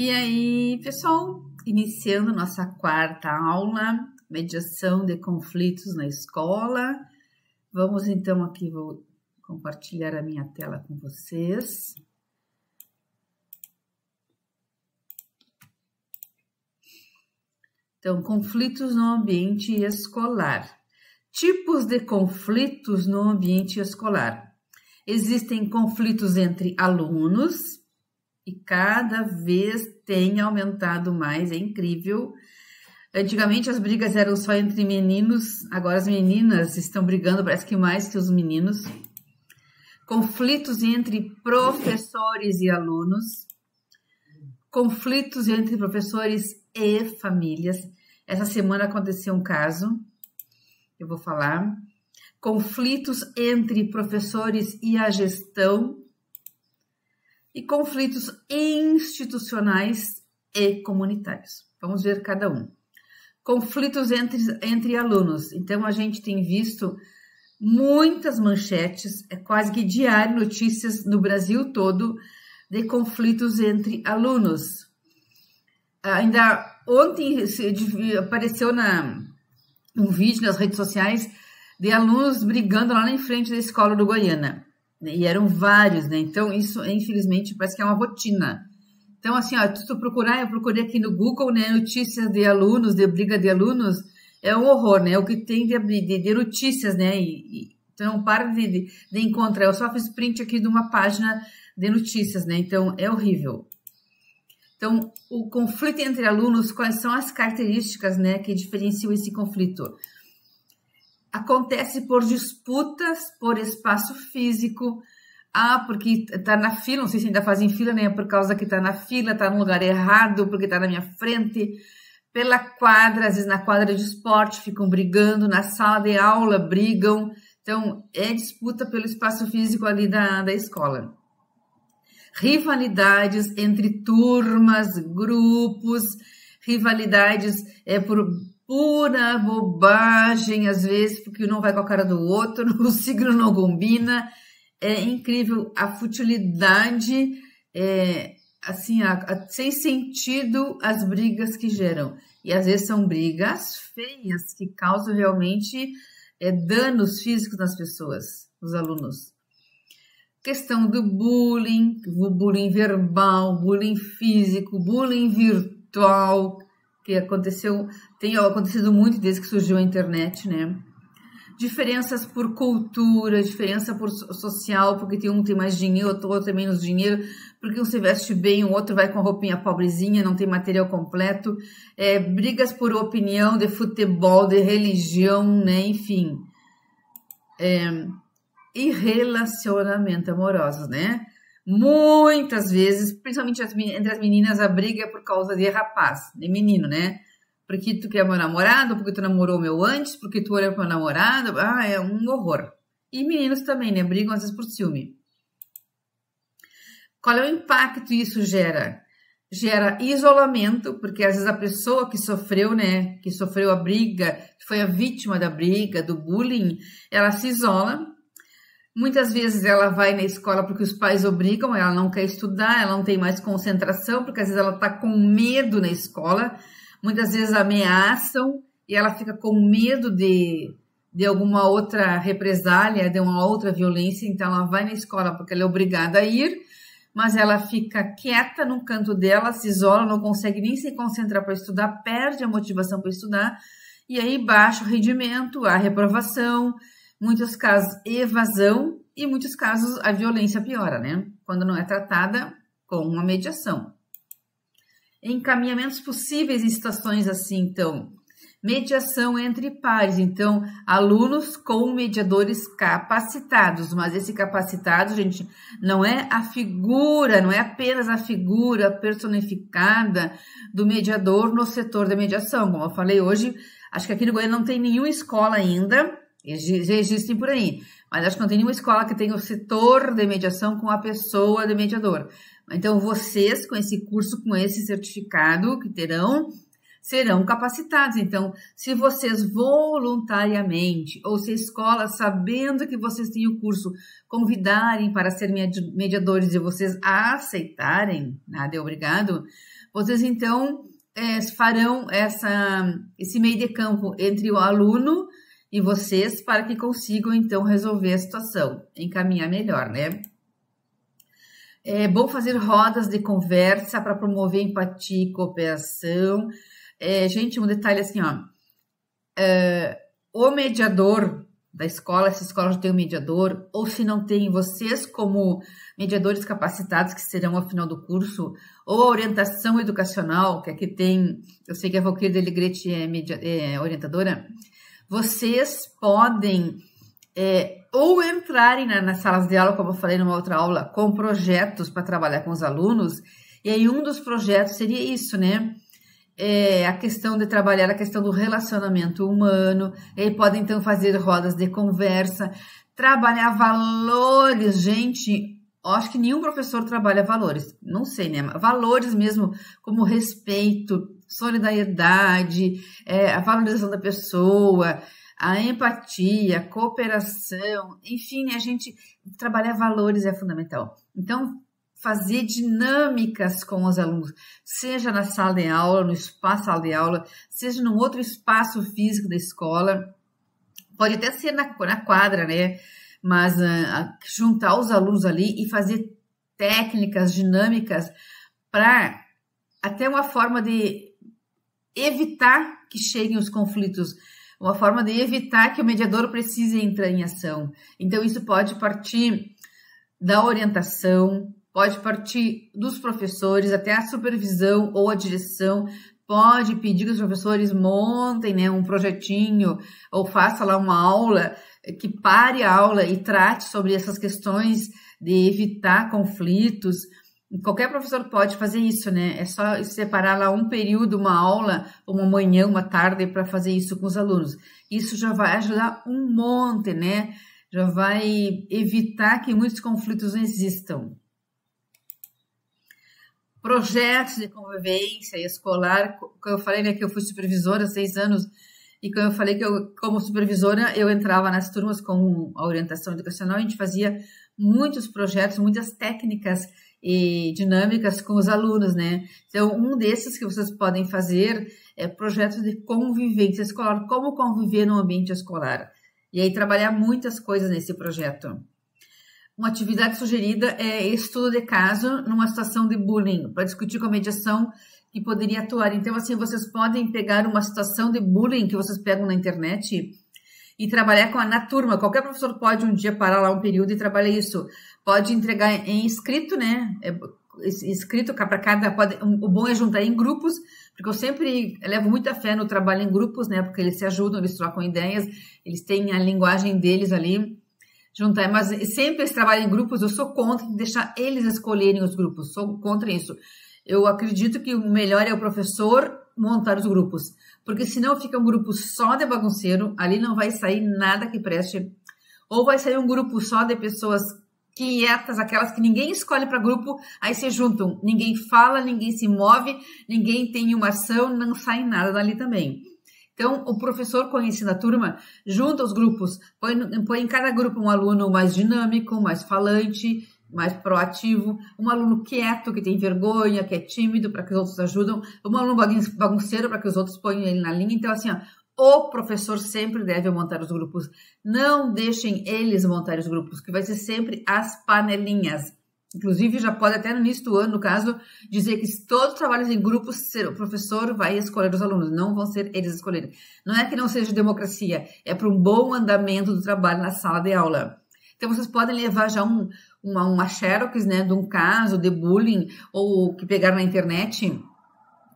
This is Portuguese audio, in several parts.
E aí, pessoal, iniciando nossa quarta aula, mediação de conflitos na escola. Vamos então aqui, vou compartilhar a minha tela com vocês. Então, conflitos no ambiente escolar. Tipos de conflitos no ambiente escolar. Existem conflitos entre alunos, e cada vez tem aumentado mais, é incrível. Antigamente as brigas eram só entre meninos, agora as meninas estão brigando, parece que mais que os meninos. Conflitos entre professores e alunos. Conflitos entre professores e famílias. Essa semana aconteceu um caso, eu vou falar. Conflitos entre professores e a gestão. E conflitos institucionais e comunitários. Vamos ver cada um. Conflitos entre alunos. Então, a gente tem visto muitas manchetes, é quase que diário, notícias no Brasil todo, de conflitos entre alunos. Ainda ontem apareceu um vídeo nas redes sociais de alunos brigando lá na frente da escola do Goiânia. E eram vários, né? Então, isso, infelizmente, parece que é uma rotina. Então, assim, ó, se tu procurar, eu procurei aqui no Google, né? Notícias de alunos, de briga de alunos, é um horror, né? O que tem de notícias, né? Então, não para de encontrar. Eu só fiz print aqui de uma página de notícias, né? Então, é horrível. Então, o conflito entre alunos, quais são as características, né, que diferenciam esse conflito? Acontece por disputas por espaço físico. Porque tá na fila, não sei se ainda fazem fila, né? Por causa que tá na fila, tá no lugar errado, porque tá na minha frente. Pela quadra, às vezes na quadra de esporte ficam brigando, na sala de aula brigam. Então, é disputa pelo espaço físico ali da escola. Rivalidades entre turmas, grupos, rivalidades por pura bobagem, às vezes, porque um não vai com a cara do outro, o signo não combina. É incrível a futilidade, assim, sem sentido as brigas que geram. E às vezes são brigas feias que causam realmente danos físicos nas pessoas, nos alunos. Questão do bullying verbal, bullying físico, bullying virtual, que tem acontecido muito desde que surgiu a internet, né? Diferenças por cultura, diferença por social, porque um tem mais dinheiro, outro tem menos dinheiro, porque um se veste bem, o outro vai com a roupinha pobrezinha, não tem material completo, brigas por opinião de futebol, de religião, né? Enfim. E relacionamento amoroso, né? Muitas vezes, principalmente entre as meninas, a briga é por causa de rapaz, de menino, né? Porque tu quer meu namorado, porque tu namorou o meu antes, porque tu olhou pro meu namorado, é um horror. E meninos também, né? Brigam às vezes por ciúme. Qual é o impacto isso gera? Gera isolamento, porque às vezes a pessoa que sofreu, né? Que sofreu a briga, que foi a vítima da briga, do bullying, ela se isola. Muitas vezes ela vai na escola porque os pais obrigam, ela não quer estudar, ela não tem mais concentração, porque às vezes ela tá com medo na escola. Muitas vezes ameaçam e ela fica com medo de alguma outra represália, de uma outra violência. Então, ela vai na escola porque ela é obrigada a ir, mas ela fica quieta num canto dela, se isola, não consegue nem se concentrar para estudar, perde a motivação para estudar, e aí baixa o rendimento, a reprovação, muitos casos evasão e muitos casos a violência piora, né? Quando não é tratada com uma mediação. Encaminhamentos possíveis em situações assim, então, mediação entre pares, então, alunos com mediadores capacitados, mas esse capacitado, gente, não é a figura, não é apenas a figura personificada do mediador no setor da mediação, como eu falei hoje, acho que aqui no Goiânia não tem nenhuma escola ainda, já existem por aí, mas acho que não tem nenhuma escola que tenha o setor de mediação com a pessoa de mediador. Então, vocês, com esse curso, com esse certificado que terão, serão capacitados. Então, se vocês voluntariamente, ou se a escola, sabendo que vocês têm o curso, convidarem para ser mediadores e vocês aceitarem, nada é obrigado, vocês então farão esse meio de campo entre o aluno e vocês para que consigam então resolver a situação, encaminhar melhor, né? É bom fazer rodas de conversa para promover empatia e cooperação. Gente, um detalhe assim, ó. O mediador da escola, se a escola já tem um mediador, ou se não tem, vocês como mediadores capacitados que serão ao final do curso, ou a orientação educacional, que aqui tem, eu sei que a Valquíria Delegrete é orientadora, vocês podem ou entrarem nas salas de aula, como eu falei numa outra aula, com projetos para trabalhar com os alunos, e aí um dos projetos seria isso, né? A questão de trabalhar a questão do relacionamento humano, e aí podem então fazer rodas de conversa, trabalhar valores, gente, acho que nenhum professor trabalha valores, não sei, né? Valores mesmo, como respeito, solidariedade, a valorização da pessoa, a empatia, a cooperação, enfim, a gente trabalhar valores é fundamental. Então, fazer dinâmicas com os alunos, seja na sala de aula, no espaço sala de aula, seja num outro espaço físico da escola, pode até ser na quadra, né? Mas juntar os alunos ali e fazer técnicas dinâmicas para até uma forma de evitar que cheguem os conflitos, uma forma de evitar que o mediador precise entrar em ação. Então, isso pode partir da orientação, pode partir dos professores, até a supervisão ou a direção pode pedir que os professores montem, né, um projetinho ou faça lá uma aula, que pare a aula e trate sobre essas questões de evitar conflitos. Qualquer professor pode fazer isso, né? É só separar lá um período, uma aula, uma manhã, uma tarde para fazer isso com os alunos. Isso já vai ajudar um monte, né? Já vai evitar que muitos conflitos existam. Projetos de convivência escolar, como eu falei, né, que eu fui supervisora há 6 anos, e como eu falei que como supervisora, eu entrava nas turmas com a orientação educacional, a gente fazia muitos projetos, muitas técnicas e dinâmicas com os alunos, né? Então, um desses que vocês podem fazer é projetos de convivência escolar, como conviver no ambiente escolar. E aí, trabalhar muitas coisas nesse projeto. Uma atividade sugerida é estudo de caso numa situação de bullying, para discutir com a mediação que poderia atuar. Então, assim, vocês podem pegar uma situação de bullying que vocês pegam na internet e trabalhar na turma. Qualquer professor pode um dia parar lá um período e trabalhar isso. Pode entregar em escrito, né? Escrito para cada... O bom é juntar em grupos, porque eu sempre levo muita fé no trabalho em grupos, né? Porque eles se ajudam, eles trocam ideias, eles têm a linguagem deles ali. Juntar, mas sempre esse trabalho em grupos, eu sou contra deixar eles escolherem os grupos, sou contra isso. Eu acredito que o melhor é o professor montar os grupos, porque senão fica um grupo só de bagunceiro, ali não vai sair nada que preste, ou vai sair um grupo só de pessoas quietas, aquelas que ninguém escolhe para grupo, aí se juntam, ninguém fala, ninguém se move, ninguém tem uma ação, não sai nada dali também. Então, o professor, conhecendo a turma, junta os grupos, põe em cada grupo um aluno mais dinâmico, mais falante, mais proativo, um aluno quieto, que tem vergonha, que é tímido, para que os outros ajudam, um aluno bagunceiro, para que os outros ponham ele na linha. Então, assim, ó, o professor sempre deve montar os grupos. Não deixem eles montarem os grupos, que vai ser sempre as panelinhas. Inclusive, já pode até no início do ano, no caso, dizer que se todos trabalham em grupos, o professor vai escolher os alunos, não vão ser eles escolherem. Não é que não seja democracia, é para um bom andamento do trabalho na sala de aula. Então, vocês podem levar já uma xerox, né, de um caso de bullying, ou que pegaram na internet,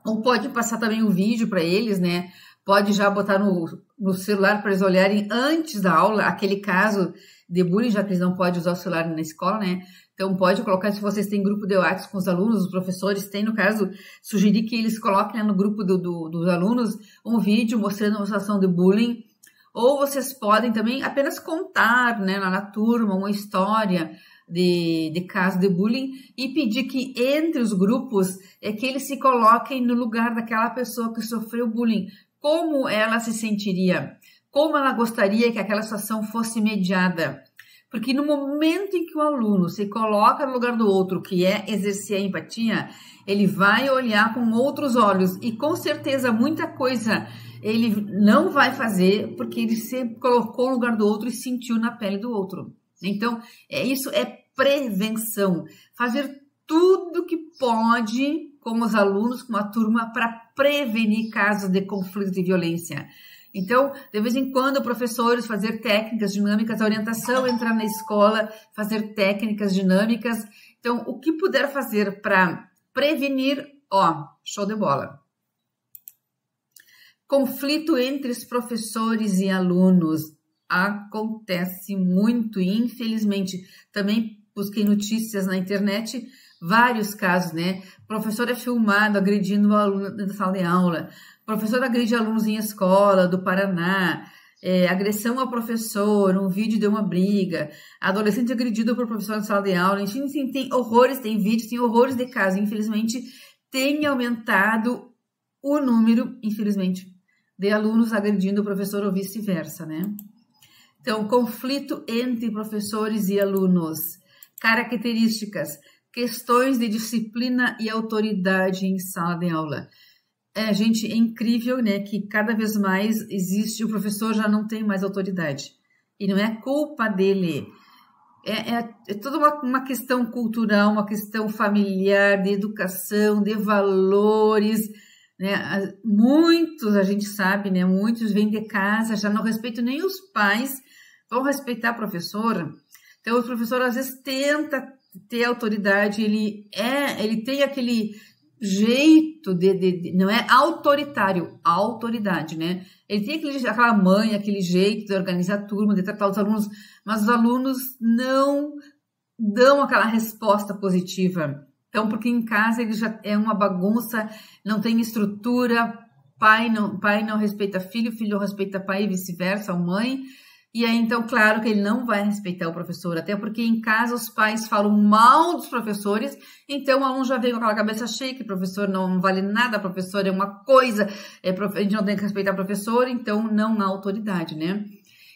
ou pode passar também um vídeo para eles, né, pode já botar no celular para eles olharem antes da aula, aquele caso de bullying, já que eles não podem usar o celular na escola, né? Então, pode colocar, se vocês têm grupo de WhatsApp com os alunos, os professores têm, no caso, sugerir que eles coloquem no grupo dos alunos um vídeo mostrando uma situação de bullying, ou vocês podem também apenas contar, né, na turma, uma história, de caso de bullying e pedir que entre os grupos que eles se coloquem no lugar daquela pessoa que sofreu bullying. Como ela se sentiria? Como ela gostaria que aquela situação fosse mediada? Porque no momento em que o aluno se coloca no lugar do outro, que é exercer a empatia, ele vai olhar com outros olhos e com certeza muita coisa ele não vai fazer porque ele se colocou no lugar do outro e sentiu na pele do outro. Então, isso é prevenção. Fazer tudo que pode com os alunos, com a turma, para prevenir casos de conflito de violência. Então, de vez em quando, professores fazer técnicas dinâmicas, a orientação entrar na escola, fazer técnicas dinâmicas. Então, o que puder fazer para prevenir, show de bola. Conflito entre os professores e alunos acontece muito e, infelizmente, também busquei notícias na internet, vários casos, né? Professor é filmado agredindo o aluno na sala de aula, professor agride alunos em escola do Paraná, agressão ao professor, um vídeo de uma briga, adolescente agredido por professor na sala de aula, enfim, tem horrores, tem vídeos, tem horrores de casos. Infelizmente, tem aumentado o número, infelizmente, de alunos agredindo o professor ou vice-versa, né? Então, conflito entre professores e alunos, características, questões de disciplina e autoridade em sala de aula. Gente, é incrível, né, que cada vez mais existe, o professor já não tem mais autoridade. E não é culpa dele. É toda uma questão cultural, uma questão familiar, de educação, de valores, né? Muitos, a gente sabe, né, muitos vêm de casa, já não respeitam nem os pais, vão respeitar o professor. Então, o professor às vezes tenta ter autoridade, ele tem aquele jeito não é autoritário, autoridade, né? Ele tem aquela manha, aquele jeito de organizar a turma, de tratar os alunos, mas os alunos não dão aquela resposta positiva. Então, porque em casa ele já é uma bagunça, não tem estrutura, pai não respeita filho, filho não respeita pai e vice-versa, a mãe. E aí, então, claro que ele não vai respeitar o professor, até porque em casa os pais falam mal dos professores, então o aluno já vem com aquela cabeça cheia que o professor não vale nada, professor é uma coisa, a gente não tem que respeitar o professor, então não há autoridade, né?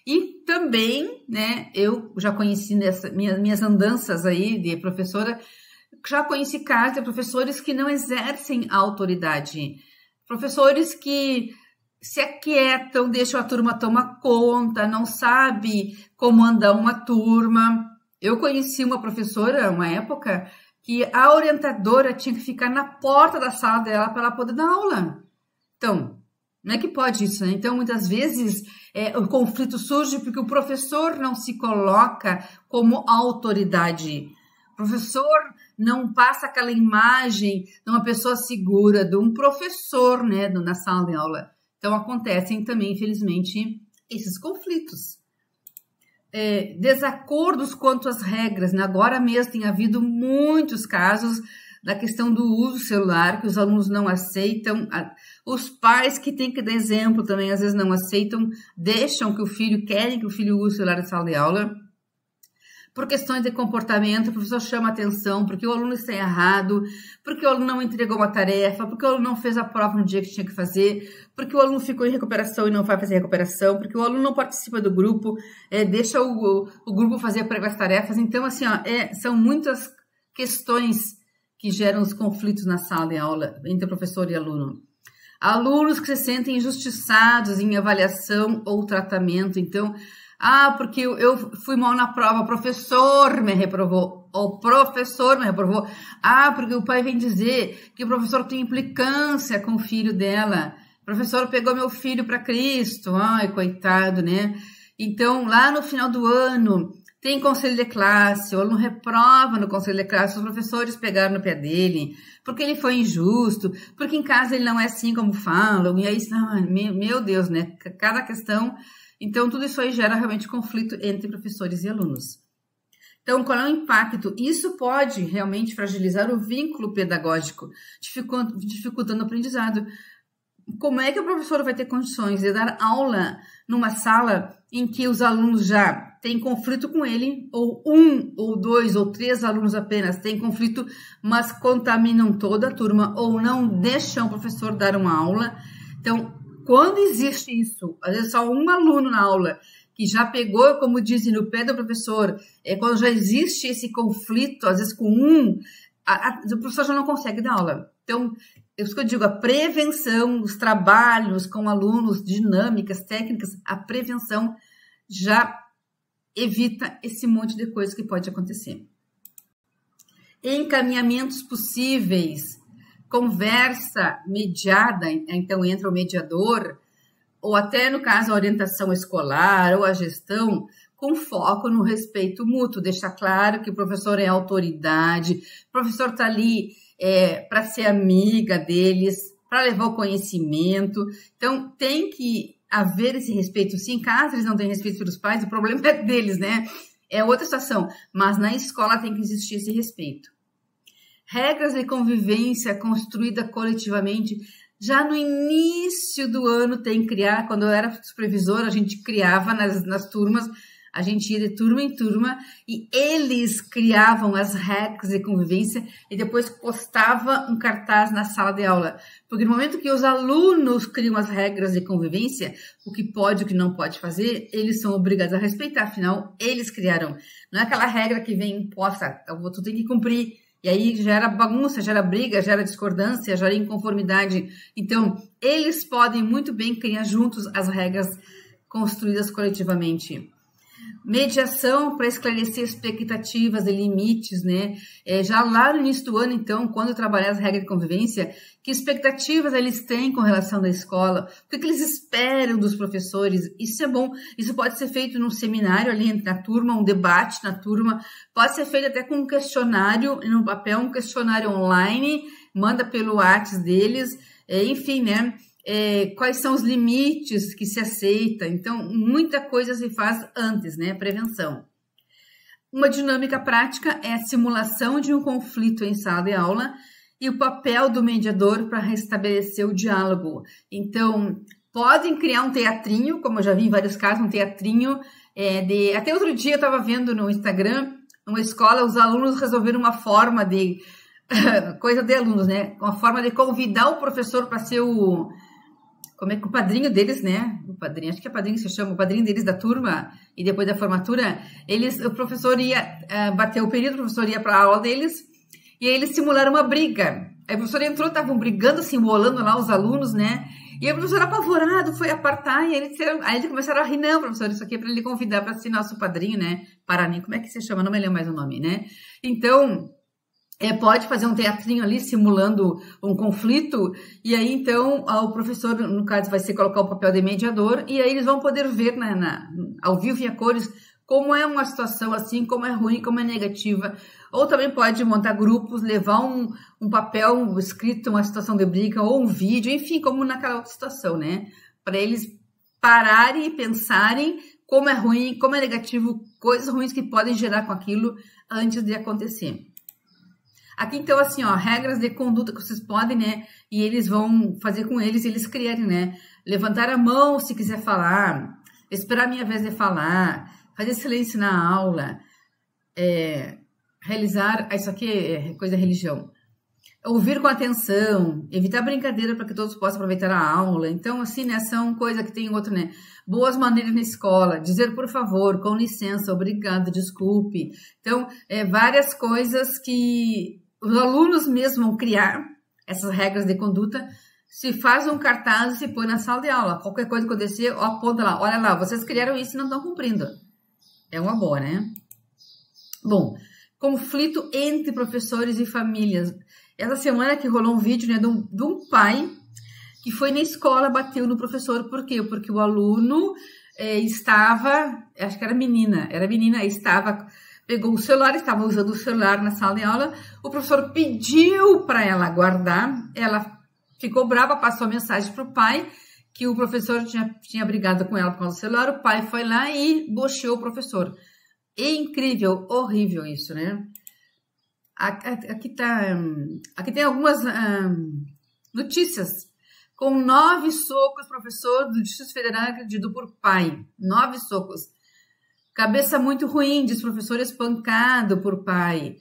E também, né, eu já conheci nessas minhas andanças aí de professora, já conheci casos de professores que não exercem a autoridade, professores que se aquietam, deixam a turma tomar conta, não sabe comandar uma turma. Eu conheci uma professora, uma época, que a orientadora tinha que ficar na porta da sala dela para ela poder dar aula. Então, não é que pode isso, né? Então, muitas vezes, o conflito surge porque o professor não se coloca como autoridade. O professor não passa aquela imagem de uma pessoa segura, de um professor, né, na sala de aula. Então, acontecem também, infelizmente, esses conflitos. Desacordos quanto às regras, né? Agora mesmo tem havido muitos casos da questão do uso celular, que os alunos não aceitam, os pais que têm que dar exemplo também, às vezes não aceitam, querem que o filho use o celular em sala de aula. Por questões de comportamento, o professor chama atenção, porque o aluno está errado, porque o aluno não entregou uma tarefa, porque o aluno não fez a prova no dia que tinha que fazer, porque o aluno ficou em recuperação e não vai fazer recuperação, porque o aluno não participa do grupo, deixa o grupo fazer as tarefas. Então, assim, são muitas questões que geram os conflitos na sala de aula entre professor e aluno. Alunos que se sentem injustiçados em avaliação ou tratamento. Então, porque eu fui mal na prova, o professor me reprovou. O professor me reprovou. Porque o pai vem dizer que o professor tem implicância com o filho dela. O professor pegou meu filho para Cristo. Ai, coitado, né? Então, lá no final do ano, tem conselho de classe, o aluno reprova no conselho de classe, os professores pegaram no pé dele, porque ele foi injusto, porque em casa ele não é assim como falam, e aí, meu Deus, né? Cada questão. Então, tudo isso aí gera realmente conflito entre professores e alunos. Então, qual é o impacto? Isso pode realmente fragilizar o vínculo pedagógico, dificultando o aprendizado. Como é que o professor vai ter condições de dar aula numa sala em que os alunos já tem conflito com ele, ou um, ou dois, ou três alunos apenas têm conflito, mas contaminam toda a turma, ou não deixam o professor dar uma aula. Então, quando existe isso, às vezes só um aluno na aula, que já pegou, como dizem, no pé do professor, quando já existe esse conflito, às vezes com um, o professor já não consegue dar aula. Então, é isso que eu digo, a prevenção, os trabalhos com alunos, dinâmicas, técnicas, a prevenção já evita esse monte de coisa que pode acontecer. Encaminhamentos possíveis, conversa mediada, então entra o mediador, ou até no caso a orientação escolar ou a gestão, com foco no respeito mútuo, deixar claro que o professor é autoridade, o professor está ali para ser amiga deles, para levar o conhecimento. Então, tem que haver esse respeito. Sim, caso eles não tenham respeito pelos pais, o problema é deles, né? É outra situação. Mas na escola tem que existir esse respeito. Regras de convivência construída coletivamente. Já no início do ano tem que criar. Quando eu era supervisora, a gente criava nas turmas. A gente ia de turma em turma e eles criavam as regras de convivência e depois postava um cartaz na sala de aula. Porque no momento que os alunos criam as regras de convivência, o que pode e o que não pode fazer, eles são obrigados a respeitar, afinal, eles criaram. Não é aquela regra que vem imposta, tu tem que cumprir. E aí gera bagunça, gera briga, gera discordância, gera inconformidade. Então, eles podem muito bem criar juntos as regras construídas coletivamente. Mediação para esclarecer expectativas e limites, né? Já lá no início do ano, então, quando eu trabalhei as regras de convivência, que expectativas eles têm com relação da escola, o que eles esperam dos professores, isso é bom, isso pode ser feito num seminário ali entre a turma, um debate na turma, pode ser feito até com um questionário, no papel, um questionário online, manda pelo WhatsApp deles, enfim, né? Quais são os limites que se aceita. Então, muita coisa se faz antes, né? Prevenção. Uma dinâmica prática é a simulação de um conflito em sala de aula e o papel do mediador para restabelecer o diálogo. Então, podem criar um teatrinho, como eu já vi em vários casos, um teatrinho. Até outro dia eu estava vendo no Instagram, numa escola, os alunos resolveram uma forma de... coisa de alunos, né? Uma forma de convidar o professor para ser o padrinho deles, né? O padrinho, acho que é padrinho que se chama, o padrinho deles da turma, e depois da formatura, o professor ia bater o período, o professor ia para a aula deles, e aí eles simularam uma briga. Aí o professor entrou, estavam brigando, simulando lá os alunos, né? E o professor apavorado foi apartar, e aí eles começaram a rir, não, professor, isso aqui é para ele convidar para ser nosso padrinho, né? Paraná, como é que se chama? Não me lembro mais o nome, né? Então... pode fazer um teatrinho ali simulando um conflito e aí então o professor, no caso, vai ser colocar o papel de mediador e aí eles vão poder ver ao vivo e a cores como é uma situação assim, como é ruim, como é negativa. Ou também pode montar grupos, levar um papel escrito, uma situação de briga ou um vídeo, enfim, como naquela outra situação, né? Para eles pararem e pensarem como é ruim, como é negativo, coisas ruins que podem gerar com aquilo antes de acontecer. Aqui, então, assim, ó, regras de conduta que vocês podem, né, e eles vão fazer com eles criarem, né, levantar a mão se quiser falar, esperar a minha vez de falar, fazer silêncio na aula, realizar, isso aqui é coisa da religião, ouvir com atenção, evitar brincadeira para que todos possam aproveitar a aula. Então, assim, né, são coisas que tem outro, né, boas maneiras na escola, dizer por favor, com licença, obrigado, desculpe. Então, várias coisas que os alunos mesmos vão criar essas regras de conduta, se faz um cartaz e se põe na sala de aula. Qualquer coisa que acontecer, aponta lá, olha lá, vocês criaram isso e não estão cumprindo. É uma boa, né? Bom, conflito entre professores e famílias. Essa semana que rolou um vídeo, né, de um pai que foi na escola, bateu no professor. Por quê? Porque o aluno estava, acho que era menina, pegou o celular, estava usando o celular na sala de aula, o professor pediu para ela guardar, ela ficou brava, passou a mensagem para o pai, que o professor tinha brigado com ela por causa do celular, o pai foi lá e bocheou o professor. É incrível, horrível isso, né? Aqui tem algumas notícias. Com 9 socos, professor do Distrito Federal agredido por pai. 9 socos. Cabeça muito ruim, diz professor espancado por pai.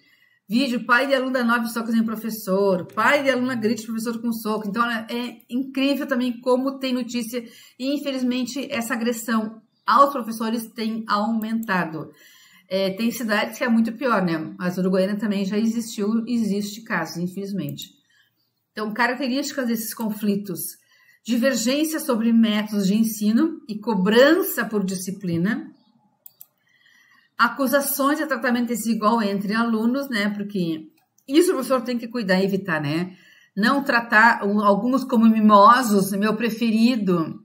Vídeo, pai de aluno dá 9 socos em professor. Pai de aluna grita professor com soco. Então, é incrível também como tem notícia. E, infelizmente, essa agressão aos professores tem aumentado. Tem cidades que é muito pior, né? Mas Uruguaiana também já existe casos, infelizmente. Então, características desses conflitos: divergência sobre métodos de ensino e cobrança por disciplina, acusações de tratamento desigual entre alunos, né? Porque isso o professor tem que cuidar e evitar, né? Não tratar alguns como mimosos, meu preferido,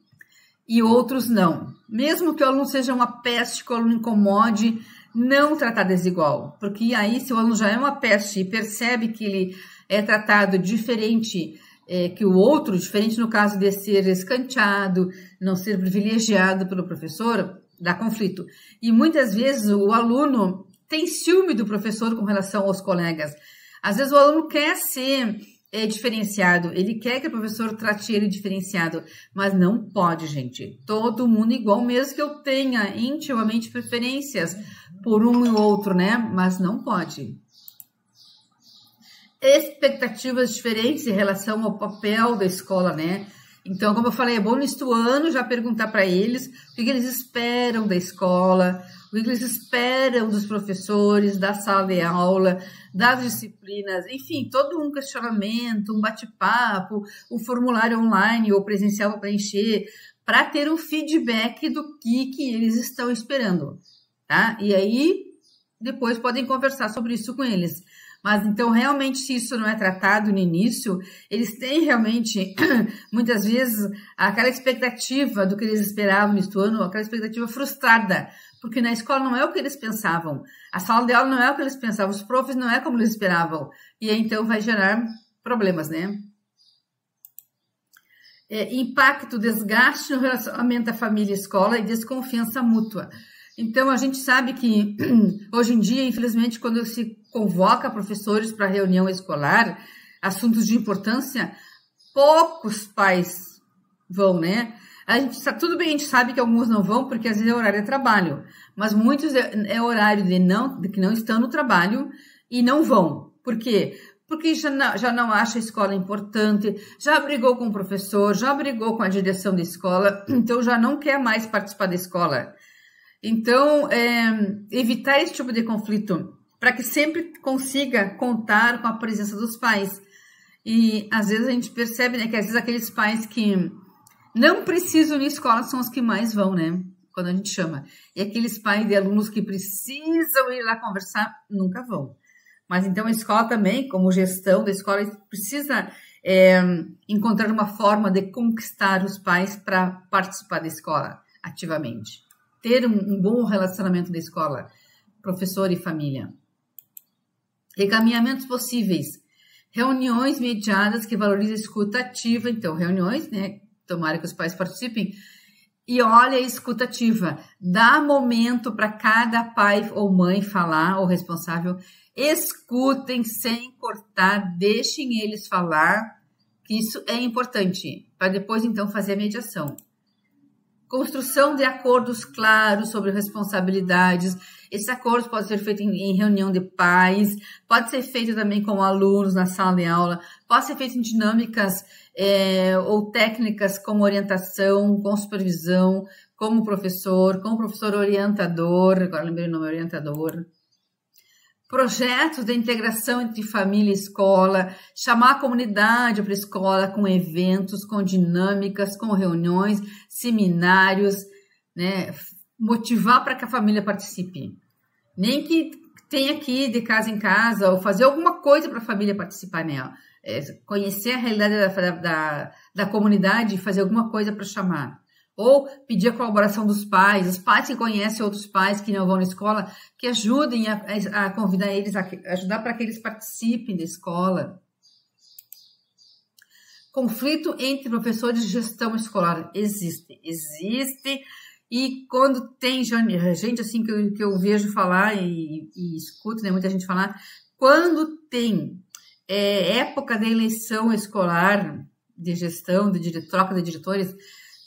e outros não. Mesmo que o aluno seja uma peste, que o aluno incomode, não tratar desigual. Porque aí, se o aluno já é uma peste e percebe que ele é tratado diferente que o outro, diferente no caso de ser escanteado, não ser privilegiado pelo professor, dá conflito. E muitas vezes o aluno tem ciúme do professor com relação aos colegas. Às vezes o aluno quer ser diferenciado, ele quer que o professor trate ele diferenciado, mas não pode, gente. Todo mundo igual, mesmo que eu tenha intimamente preferências por um e outro, né? Mas não pode. Expectativas diferentes em relação ao papel da escola, né? Então, como eu falei, é bom neste ano já perguntar para eles o que eles esperam da escola, o que eles esperam dos professores, da sala de aula, das disciplinas, enfim, todo um questionamento, um bate-papo, um formulário online ou presencial para preencher, para ter um feedback do que eles estão esperando, tá? E aí, depois podem conversar sobre isso com eles. Mas, então, realmente, se isso não é tratado no início, eles têm realmente, muitas vezes, aquela expectativa do que eles esperavam neste ano, aquela expectativa frustrada, porque na escola não é o que eles pensavam, a sala de aula não é o que eles pensavam, os profs não é como eles esperavam, e aí, então, vai gerar problemas, né? Impacto, desgaste no relacionamento da família e escola e desconfiança mútua. Então, a gente sabe que, hoje em dia, infelizmente, quando se convoca professores para reunião escolar, assuntos de importância, poucos pais vão, né? Tudo bem, a gente sabe que alguns não vão, porque às vezes é horário de trabalho, mas muitos é horário de que não estão no trabalho e não vão. Por quê? Porque já não acha a escola importante, já brigou com o professor, já brigou com a direção da escola, então já não quer mais participar da escola. Então, evitar esse tipo de conflito, para que sempre consiga contar com a presença dos pais. E, às vezes, a gente percebe, né, que às vezes aqueles pais que não precisam ir na escola são os que mais vão, né, quando a gente chama. E aqueles pais de alunos que precisam ir lá conversar, nunca vão. Mas, então, a escola também, como gestão da escola, precisa encontrar uma forma de conquistar os pais para participar da escola ativamente. Ter um bom relacionamento da escola, professor e família. Encaminhamentos possíveis. Reuniões mediadas que valorizam a escuta ativa. Então, reuniões, né? Tomara que os pais participem. E olha a escuta ativa. Dá momento para cada pai ou mãe falar, ou responsável. Escutem sem cortar, deixem eles falar, que isso é importante, para depois, então, fazer a mediação. Construção de acordos claros sobre responsabilidades. Esses acordos podem ser feitos em reunião de pais, pode ser feito também com alunos na sala de aula, pode ser feito em dinâmicas ou técnicas como orientação, com supervisão, com o professor orientador, agora lembrei o nome, orientador. Projetos de integração entre família e escola, chamar a comunidade para a escola com eventos, com dinâmicas, com reuniões, seminários, né? Motivar para que a família participe. Nem que tenha que ir de casa em casa ou fazer alguma coisa para a família participar, né? Conhecer a realidade da comunidade e fazer alguma coisa para chamar. Ou pedir a colaboração dos pais, os pais que conhecem outros pais que não vão na escola, que ajudem a convidar eles, ajudar para que eles participem da escola. Conflito entre professores de gestão escolar existe, e quando tem gente assim que eu vejo falar e escuto, né, muita gente falar, quando tem época da eleição escolar, de gestão, troca de diretores,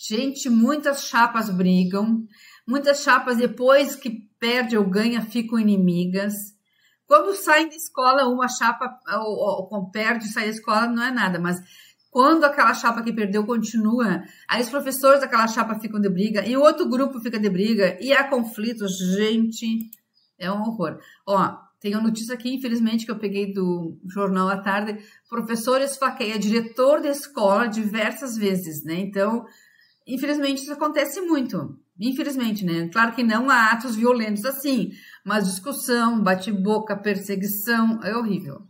gente, muitas chapas brigam, Muitas chapas, depois que perde ou ganha, ficam inimigas. Quando saem da escola, uma chapa ou perde e sai da escola, não é nada, mas quando aquela chapa que perdeu continua, aí os professores daquela chapa ficam de briga e o outro grupo fica de briga e há conflitos, gente, é um horror. Ó, tem uma notícia aqui, infelizmente, que eu peguei do jornal à tarde, professor esfaqueia diretor da escola diversas vezes, né? Então, infelizmente, isso acontece muito. Infelizmente, né? Claro que não há atos violentos assim, mas discussão, bate-boca, perseguição, é horrível.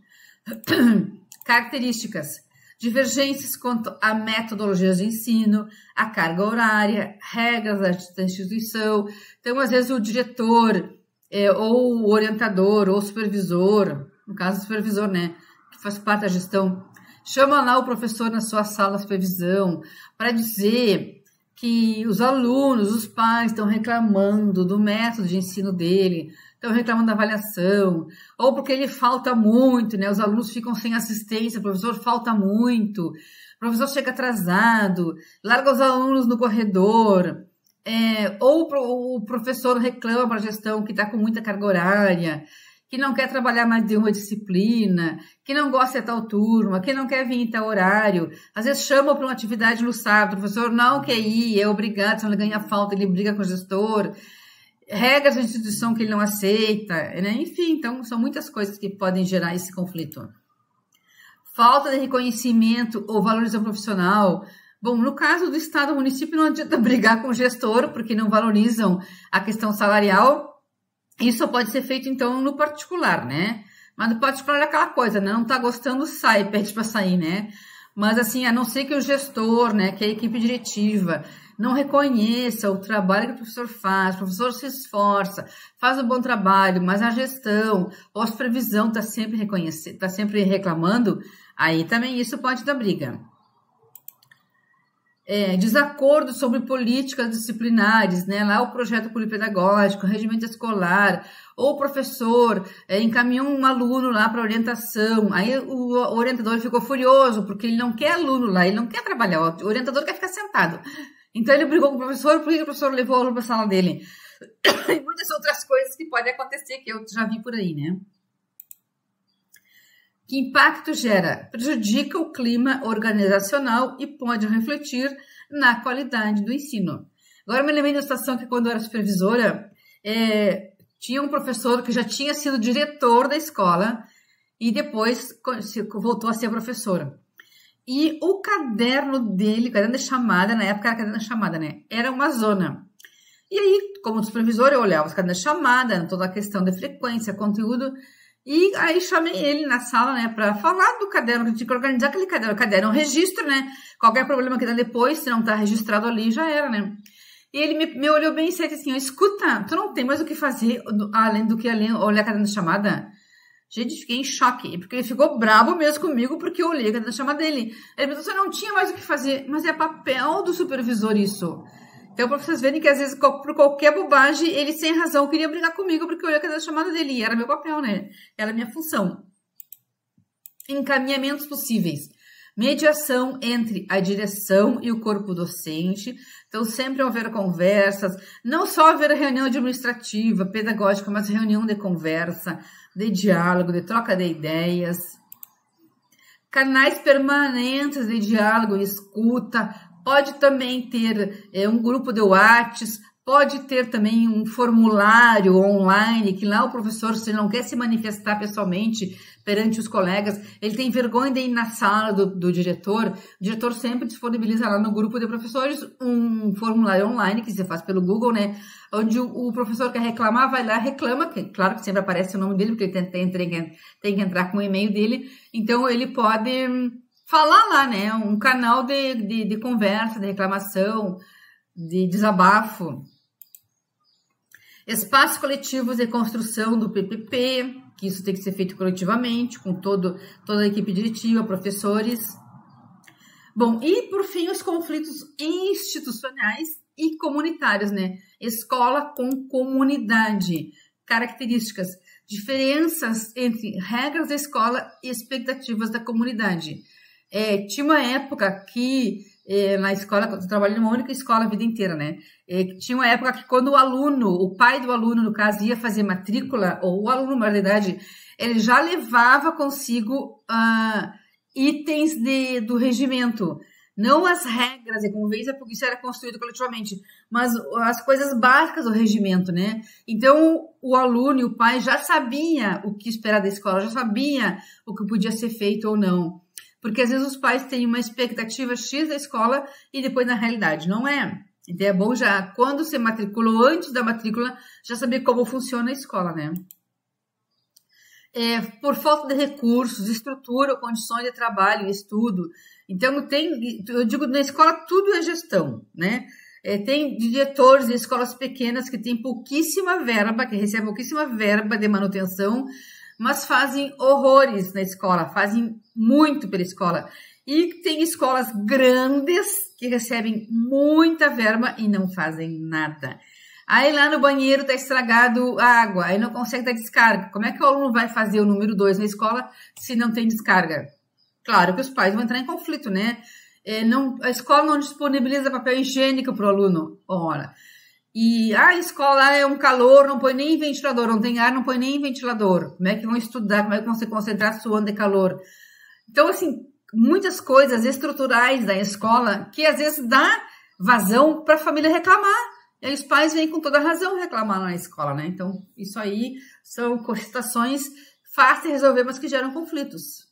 Características: divergências quanto a metodologias de ensino, a carga horária, regras da instituição. Então, às vezes, o diretor, ou o orientador, ou o supervisor, no caso, o supervisor, né, que faz parte da gestão, chama lá o professor na sua sala de supervisão para dizer que os alunos, os pais estão reclamando do método de ensino dele, estão reclamando da avaliação, ou porque ele falta muito, né? Os alunos ficam sem assistência, o professor falta muito, o professor chega atrasado, larga os alunos no corredor, ou o professor reclama para a gestão que está com muita carga horária, que não quer trabalhar mais de uma disciplina, que não gosta de tal turma, que não quer vir em tal horário. Às vezes chama para uma atividade no sábado, o professor não quer ir, é obrigado, senão ele ganha falta, ele briga com o gestor. Regras da instituição que ele não aceita, né? Enfim, então são muitas coisas que podem gerar esse conflito. Falta de reconhecimento ou valorização profissional. Bom, no caso do estado, o município, não adianta brigar com o gestor, porque não valorizam a questão salarial. Isso só pode ser feito, então, no particular, né? Mas no particular é aquela coisa, né? Não tá gostando, sai, pede para sair, né? Mas, assim, a não ser que o gestor, né, que a equipe diretiva não reconheça o trabalho que o professor faz, o professor se esforça, faz um bom trabalho, mas a gestão ou a supervisão está sempre reconhecendo, está sempre reclamando, aí também isso pode dar briga. Desacordo sobre políticas disciplinares, né? Lá o projeto polipedagógico, regimento escolar, ou o professor encaminhou um aluno lá para orientação, aí o orientador ficou furioso, porque ele não quer aluno lá, ele não quer trabalhar, o orientador quer ficar sentado. Então ele brigou com o professor, por que o professor levou o aluno para a sala dele? E muitas outras coisas que podem acontecer, que eu já vi por aí, né? Que impacto gera? Prejudica o clima organizacional e pode refletir na qualidade do ensino. Agora eu me lembrei da situação que quando eu era supervisora, tinha um professor que já tinha sido diretor da escola e depois voltou a ser professor. E o caderno dele, caderno de chamada, na época era caderno de chamada, né? Era uma zona. E aí, como supervisor, eu olhava os cadernos de chamada, toda a questão de frequência, conteúdo. E aí chamei ele na sala, né, para falar do caderno, que tinha que organizar aquele caderno. O caderno é um registro, né? Qualquer problema que dá depois, se não tá registrado ali, já era, né? E ele me olhou bem sério assim, escuta, tu não tem mais o que fazer além do que olhar caderno de chamada? Gente, fiquei em choque, porque ele ficou bravo mesmo comigo, porque eu olhei a caderno de chamada dele. Ele me disse, você não tinha mais o que fazer, mas é papel do supervisor isso. Então, para vocês verem que às vezes, por qualquer bobagem, ele sem razão queria brigar comigo, porque eu olhei a chamada dele, e era meu papel, né? Era minha função. Encaminhamentos possíveis. Mediação entre a direção e o corpo docente. Então, sempre haver conversas, não só haver reunião administrativa, pedagógica, mas reunião de conversa, de diálogo, de troca de ideias. Canais permanentes de diálogo e escuta. Pode também ter um grupo de WhatsApp, pode ter também um formulário online, que lá o professor, se não quer se manifestar pessoalmente perante os colegas, ele tem vergonha de ir na sala do diretor, o diretor sempre disponibiliza lá no grupo de professores um formulário online, que se faz pelo Google, né, onde o professor quer reclamar, vai lá, reclama, que claro que sempre aparece o nome dele, porque ele tem que entrar com o e-mail dele, então ele pode falar lá, né, um canal de conversa, de reclamação, de desabafo. Espaços coletivos de construção do PPP, que isso tem que ser feito coletivamente, com toda a equipe diretiva, professores. Bom, e por fim, os conflitos institucionais e comunitários, né? Escola com comunidade. Características, diferenças entre regras da escola e expectativas da comunidade. Tinha uma época que na escola, eu trabalhei numa única escola a vida inteira, né? Tinha uma época que quando o pai do aluno, no caso, ia fazer matrícula, ou o aluno, na verdade, ele já levava consigo itens do regimento. Não as regras e convênios, porque isso era construído coletivamente, mas as coisas básicas do regimento, né? Então, o aluno e o pai já sabia o que esperar da escola, já sabia o que podia ser feito ou não. Porque às vezes os pais têm uma expectativa X da escola e depois na realidade não é. Então é bom já, quando você matriculou, antes da matrícula, já saber como funciona a escola, né? Por falta de recursos, estrutura, condições de trabalho, estudo. Então, eu digo, na escola tudo é gestão, né? Tem diretores de escolas pequenas que têm pouquíssima verba, que recebem pouquíssima verba de manutenção, mas fazem horrores na escola, fazem muito pela escola. E tem escolas grandes que recebem muita verba e não fazem nada. Aí lá no banheiro tá estragado a água, aí não consegue dar descarga. Como é que o aluno vai fazer o número 2 na escola se não tem descarga? Claro que os pais vão entrar em conflito, né? A escola não disponibiliza papel higiênico para o aluno. Ora, e a escola é um calor, não põe nem ventilador, não tem ar, não põe nem ventilador. Como é que vão estudar, como é que vão se concentrar suando de calor? Então, assim, muitas coisas estruturais da escola que às vezes dá vazão para a família reclamar. E aí os pais vêm com toda razão reclamar na escola, né? Então, isso aí são situações fáceis de resolver, mas que geram conflitos.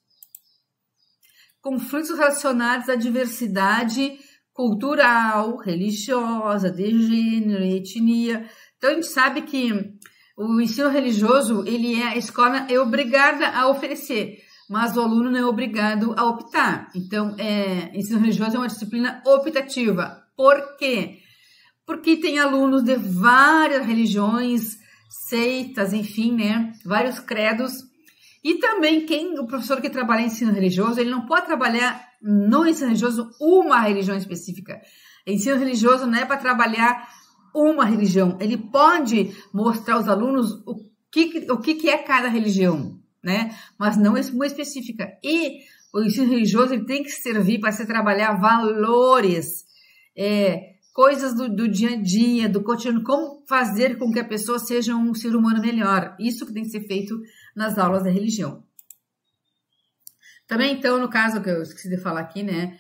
Conflitos relacionados à diversidade cultural, religiosa, de gênero, etnia. Então, a gente sabe que o ensino religioso, a escola é obrigada a oferecer, mas o aluno não é obrigado a optar. Então, ensino religioso é uma disciplina optativa. Por quê? Porque tem alunos de várias religiões, seitas, enfim, né? Vários credos. E também o professor que trabalha em ensino religioso, ele não pode trabalhar no ensino religioso uma religião específica. Ensino religioso não é para trabalhar uma religião. Ele pode mostrar aos alunos o que é cada religião, né? Mas não é uma específica. E o ensino religioso ele tem que servir para se trabalhar valores, coisas do dia a dia, do cotidiano, como fazer com que a pessoa seja um ser humano melhor. Isso que tem que ser feito nas aulas da religião. Também, então, no caso que eu esqueci de falar aqui, né,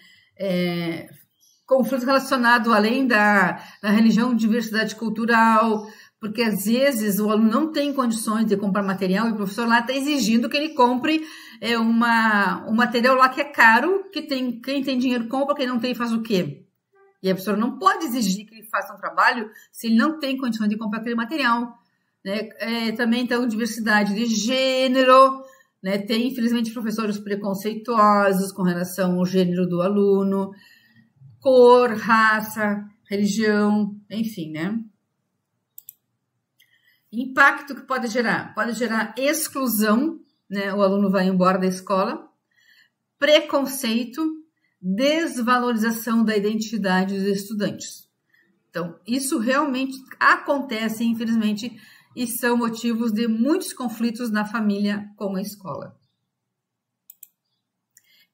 conflito relacionado além da religião, diversidade cultural, porque às vezes o aluno não tem condições de comprar material e o professor lá está exigindo que ele compre um material lá que é caro, quem tem dinheiro compra, quem não tem faz o quê? E a professora não pode exigir que ele faça um trabalho se ele não tem condições de comprar aquele material. Né? Também, então, diversidade de gênero, né? Tem, infelizmente, professores preconceituosos com relação ao gênero do aluno, cor, raça, religião, enfim, né? Impacto que pode gerar? Pode gerar exclusão, né? O aluno vai embora da escola, preconceito, desvalorização da identidade dos estudantes. Então, isso realmente acontece, infelizmente, e são motivos de muitos conflitos na família com a escola.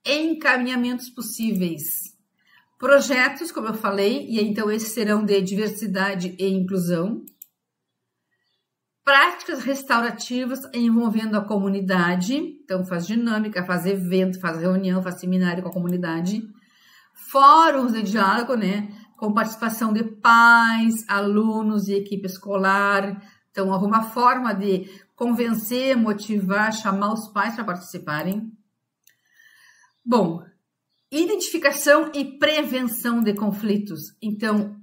Encaminhamentos possíveis. Projetos, como eu falei, e então esses serão de diversidade e inclusão. Práticas restaurativas envolvendo a comunidade, então faz dinâmica, faz evento, faz reunião, faz seminário com a comunidade. Fóruns de diálogo, né, com participação de pais, alunos e equipe escolar. Então, alguma forma de convencer, motivar, chamar os pais para participarem. Bom, identificação e prevenção de conflitos. Então,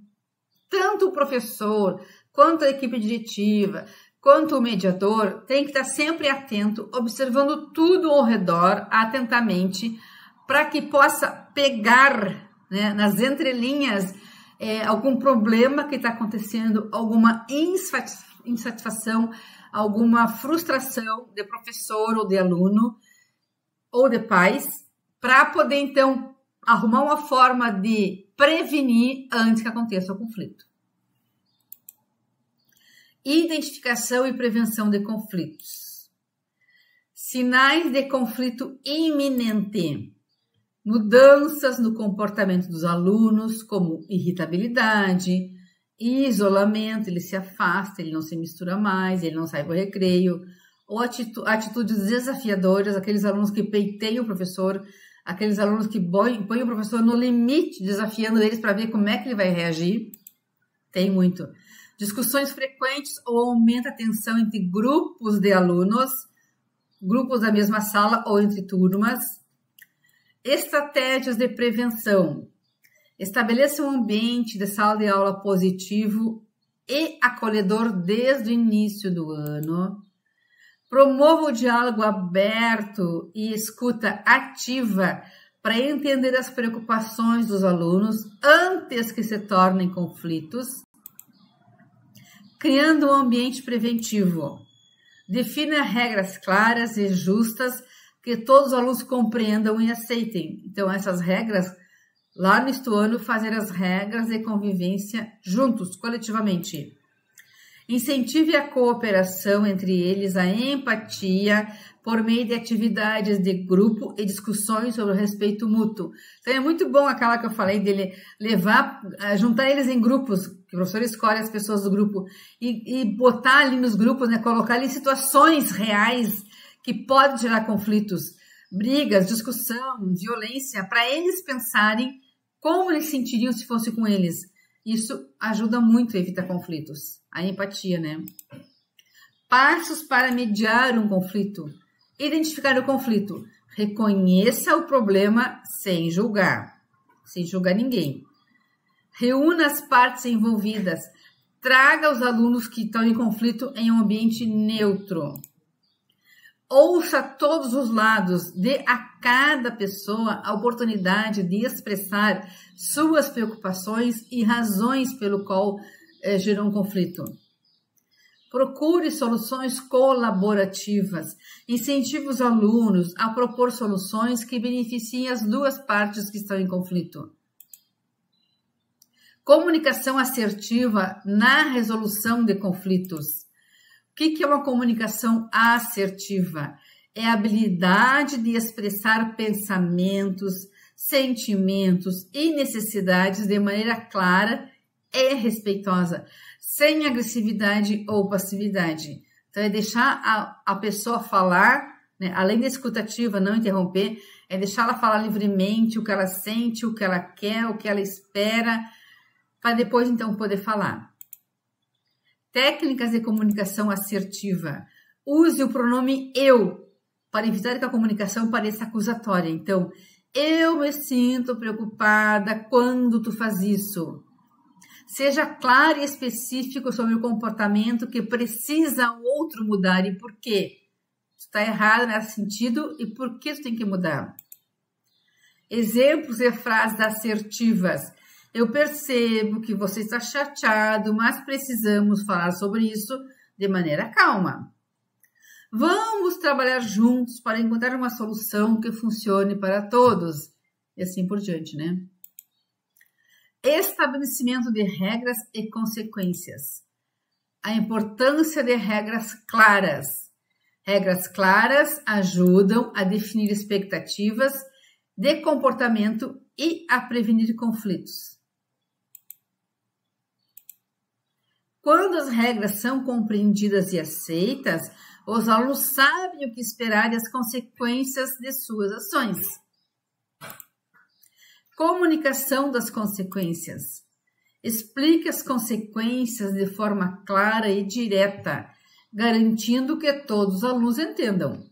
tanto o professor, quanto a equipe diretiva, quanto o mediador, tem que estar sempre atento, observando tudo ao redor, atentamente, para que possa pegar, né, nas entrelinhas algum problema que está acontecendo, alguma insatisfação, alguma frustração de professor ou de aluno ou de pais, para poder, então, arrumar uma forma de prevenir antes que aconteça o conflito. Identificação e prevenção de conflitos. Sinais de conflito iminente. mudanças no comportamento dos alunos, como irritabilidade, isolamento, ele se afasta, ele não se mistura mais, ele não sai para o recreio, ou atitudes desafiadoras, aqueles alunos que peiteiam o professor, aqueles alunos que põem o professor no limite, desafiando eles para ver como é que ele vai reagir. Tem muito. Discussões frequentes ou aumenta a tensão entre grupos de alunos, grupos da mesma sala ou entre turmas. Estratégias de prevenção. Estabeleça um ambiente de sala de aula positivo e acolhedor desde o início do ano. Promova o diálogo aberto e escuta ativa para entender as preocupações dos alunos antes que se tornem conflitos. Criando um ambiente preventivo. Defina regras claras e justas que todos os alunos compreendam e aceitem. Então, essas regras, lá no sexto ano, fazer as regras de convivência juntos, coletivamente. Incentive a cooperação entre eles, a empatia, por meio de atividades de grupo e discussões sobre o respeito mútuo. Então, é muito bom aquela que eu falei dele levar, juntar eles em grupos, que o professor escolhe as pessoas do grupo e botar ali nos grupos, né, colocar ali situações reais que podem gerar conflitos, brigas, discussão, violência, para eles pensarem como eles sentiriam se fosse com eles. Isso ajuda muito a evitar conflitos. A empatia, né? Passos para mediar um conflito. Identificar o conflito. Reconheça o problema sem julgar ninguém. Reúna as partes envolvidas. Traga os alunos que estão em conflito em um ambiente neutro. Ouça todos os lados, dê a cada pessoa a oportunidade de expressar suas preocupações e razões pelo qual gerou um conflito. Procure soluções colaborativas. Incentive os alunos a propor soluções que beneficiem as duas partes que estão em conflito. Comunicação assertiva na resolução de conflitos. O que é uma comunicação assertiva? É a habilidade de expressar pensamentos, sentimentos e necessidades de maneira clara e respeitosa, sem agressividade ou passividade. Então, é deixar a pessoa falar, né? Além da escutativa, não interromper, é deixar ela falar livremente o que ela sente, o que ela quer, o que ela espera, para depois, então, poder falar. Técnicas de comunicação assertiva. Use o pronome eu, para evitar que a comunicação pareça acusatória. Então, eu me sinto preocupada quando tu faz isso. Seja claro e específico sobre o comportamento que precisa o outro mudar e por quê. Tu está errado nesse sentido e por que tu tem que mudar. Exemplos de frases assertivas. Eu percebo que você está chateado, mas precisamos falar sobre isso de maneira calma. Vamos trabalhar juntos para encontrar uma solução que funcione para todos. E assim por diante, né? Estabelecimento de regras e consequências. A importância de regras claras. Regras claras ajudam a definir expectativas de comportamento e a prevenir conflitos. Quando as regras são compreendidas e aceitas, os alunos sabem o que esperar e as consequências de suas ações. Comunicação das consequências. Explique as consequências de forma clara e direta, garantindo que todos os alunos entendam.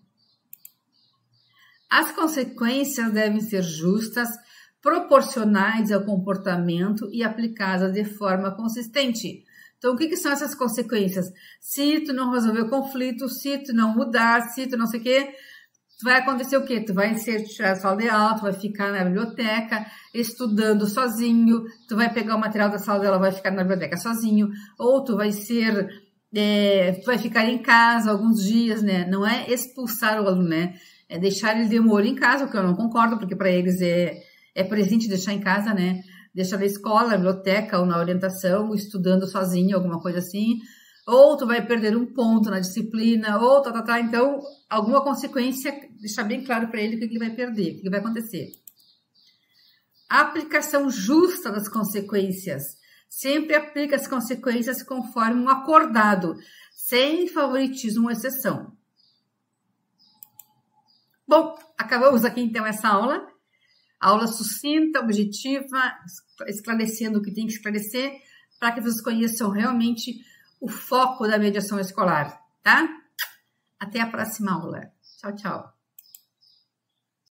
As consequências devem ser justas, proporcionais ao comportamento e aplicadas de forma consistente. Então, o que são essas consequências? Se tu não resolver o conflito, se tu não mudar, se tu não sei o quê, vai acontecer o quê? Tu vai ser tirado da sala de aula, tu vai ficar na biblioteca estudando sozinho, tu vai pegar o material da sala de aula, vai ficar na biblioteca sozinho, ou tu vai tu vai ficar em casa alguns dias, né? Não é expulsar o aluno, né? É deixar ele de molho em casa, o que eu não concordo, porque para eles é presente deixar em casa, né? Deixa na escola, na biblioteca ou na orientação, estudando sozinho, alguma coisa assim. Ou tu vai perder um ponto na disciplina, ou Então, alguma consequência, deixar bem claro para ele o que ele vai perder, o que vai acontecer. A aplicação justa das consequências. Sempre aplica as consequências conforme um acordado, sem favoritismo ou exceção. Bom, acabamos aqui então essa aula. Aula sucinta, objetiva, esclarecendo o que tem que esclarecer, para que vocês conheçam realmente o foco da mediação escolar, tá? Até a próxima aula. Tchau, tchau.